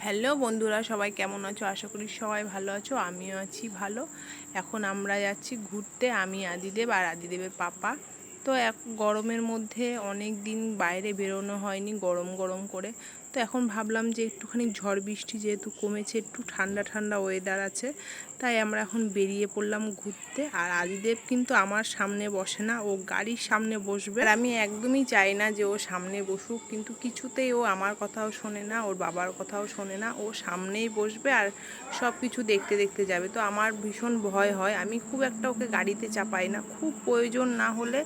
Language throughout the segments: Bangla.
হ্যালো বন্ধুরা, সবাই কেমন আছো? আশা করি সবাই ভালো আছো। আমিও আছি ভালো। এখন আমরা যাচ্ছি ঘুরতে, আমি আদিদেব আর আদিদেবের পাপা। তো গরমের মধ্যে অনেক দিন বাইরে বেরোনো হয়নি, গরম গরম করে। তো এখন ভাবলাম যে একটুখানি ঝড় বৃষ্টি যেহেতু কমেছে, একটু ঠান্ডা ঠান্ডা ওয়েদার আছে, তাই আমরা এখন বেরিয়ে পড়লাম ঘুরতে। আর আদিদেব কিন্তু আমার সামনে বসে না, ও গাড়ির সামনে বসবে। আর আমি একদমই চাই না যে ও সামনে বসুক, কিন্তু কিছুতেই ও আমার কথাও শোনে না, ওর বাবার কথাও শোনে না। ও সামনেই বসবে আর সব কিছু দেখতে দেখতে যাবে। তো আমার ভীষণ ভয় হয়, আমি খুব একটা ওকে গাড়িতে চাপাই না। খুব প্রয়োজন না হলে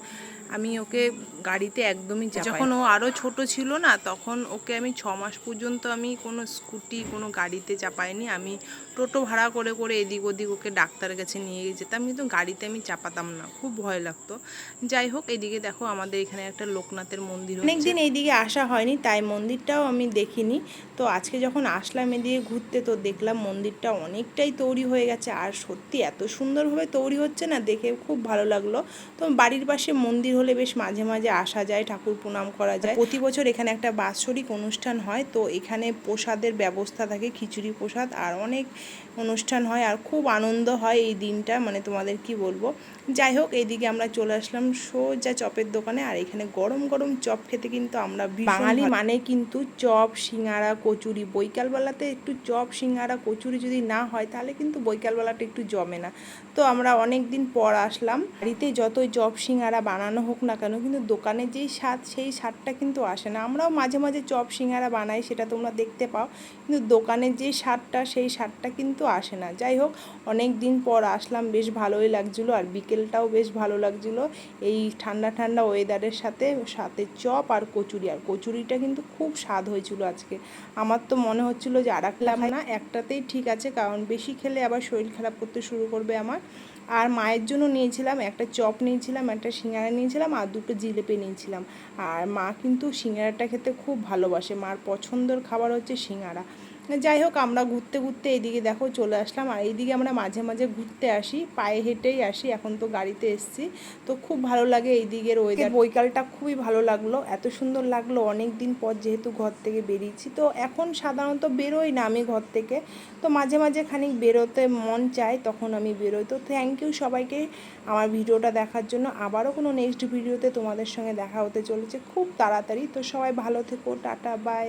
আমি ওকে গাড়িতে একদমই চাপাই। যখন ও আরও ছোট ছিল না, তখন ওকে আমি 6 মাস পর্যন্ত আমি কোনো স্কুটি, কোনো গাড়িতে চাপাইনি। আমি টোটো ভাড়া করে করে এদিক ওদিক ওকে ডাক্তারের কাছে নিয়ে যেতাম, কিন্তু গাড়িতে আমি চাপাতাম না, খুব ভয় লাগতো। যাই হোক, এদিকে দেখো আমাদের এখানে একটা লোকনাথের মন্দির। অনেকদিন এইদিকে আসা হয়নি, তাই মন্দিরটাও আমি দেখিনি। তো আজকে যখন আসলাম এদিকে ঘুরতে, তো দেখলাম মন্দিরটা অনেকটাই তৈরি হয়ে গেছে। আর সত্যি এত সুন্দরভাবে তৈরি হচ্ছে না, দেখে খুব ভালো লাগলো। তো বাড়ির পাশে মন্দির হলে বেশ মাঝে মাঝে আসা যায়, ঠাকুর প্রণাম করা যায়। প্রতি বছর এখানে একটা বাৎসরিক অনুষ্ঠান হয়, তো এখানে প্রসাদের ব্যবস্থা থাকে, খিচুড়ি প্রসাদ, আর অনেক অনুষ্ঠান হয়, আর খুব আনন্দ হয় এই দিনটা, মানে তোমাদের কি বলবো। যাই হোক, এইদিকে আমরা চলে আসলাম সোজা চপের দোকানে। আর এখানে গরম গরম চপ খেতে কিন্তু আমরা বাঙালি মানে কিন্তু চপ, সিঙ্গারা, কচুরি। বৈকালবেলাতে একটু চপ, সিঙ্গারা, কচুরি যদি না হয়, তাহলে কিন্তু বৈকালবেলাটা একটু জমে না। তো আমরা অনেক দিন পর আসলাম। বাড়িতে যতই চপ সিঙ্গারা বানানো হোক না কেন, কিন্তু দোকানে যেই স্বাদ, সেই স্বাদটা কিন্তু আসে না। আমরাও মাঝে মাঝে চপ সিঙ্গারা বানাই, সেটা তোমরা দেখতে পাও, কিন্তু দোকানের যে স্বাদটা, সেই স্বাদটা কিন্তু আসে না। যাই হোক, অনেক দিন পর আসলাম, বেশ ভালোই লাগছিলো। আর বিকেলটাও বেশ ভালো লাগছিলো এই ঠান্ডা ঠান্ডা ওয়েদারের সাথে সাথে চপ আর কচুরি। আর কচুরিটা কিন্তু খুব স্বাদ হয়েছিল আজকে। আমার তো মনে হচ্ছিলো যে আর একটা খাই না, একটাতেই ঠিক আছে, কারণ বেশি খেলে আবার শরীর খারাপ করতে শুরু করবে আমার। আর মায়ের জন্য নিয়েছিলাম একটা চপ, নিয়েছিলাম একটা সিঙ্গারা, নিয়েছিলাম আর দুটো জিলেপি নিয়েছিলাম। আর মা কিন্তু সিঙ্গারাটা খেতে খুব ভালোবাসে, মার পছন্দের খাবার হচ্ছে সিঙ্গারা। যাই হোক, আমরা ঘুরতে ঘুরতে এইদিকে দেখো চলে আসলাম। আর এইদিকে আমরা মাঝে মাঝে ঘুরতে আসি, পায়ে হেঁটেই আসি, এখন তো গাড়িতে এসছি। তো খুব ভালো লাগে এই দিকের ওয়েদার। বৈকালটা খুবই ভালো লাগলো, এত সুন্দর লাগলো। অনেক দিন পর যেহেতু ঘর থেকে বেরিয়েছি, তো এখন সাধারণত বেরোই না আমি ঘর থেকে, তো মাঝে মাঝে খানিক বেরোতে মন চায়, তখন আমি বেরোই। তো থ্যাংক ইউ সবাইকে আমার ভিডিওটা দেখার জন্য। আবারও কোনো নেক্সট ভিডিওতে তোমাদের সঙ্গে দেখা হতে চলেছে খুব তাড়াতাড়ি। তো সবাই ভালো থেকো, টাটা, বাই।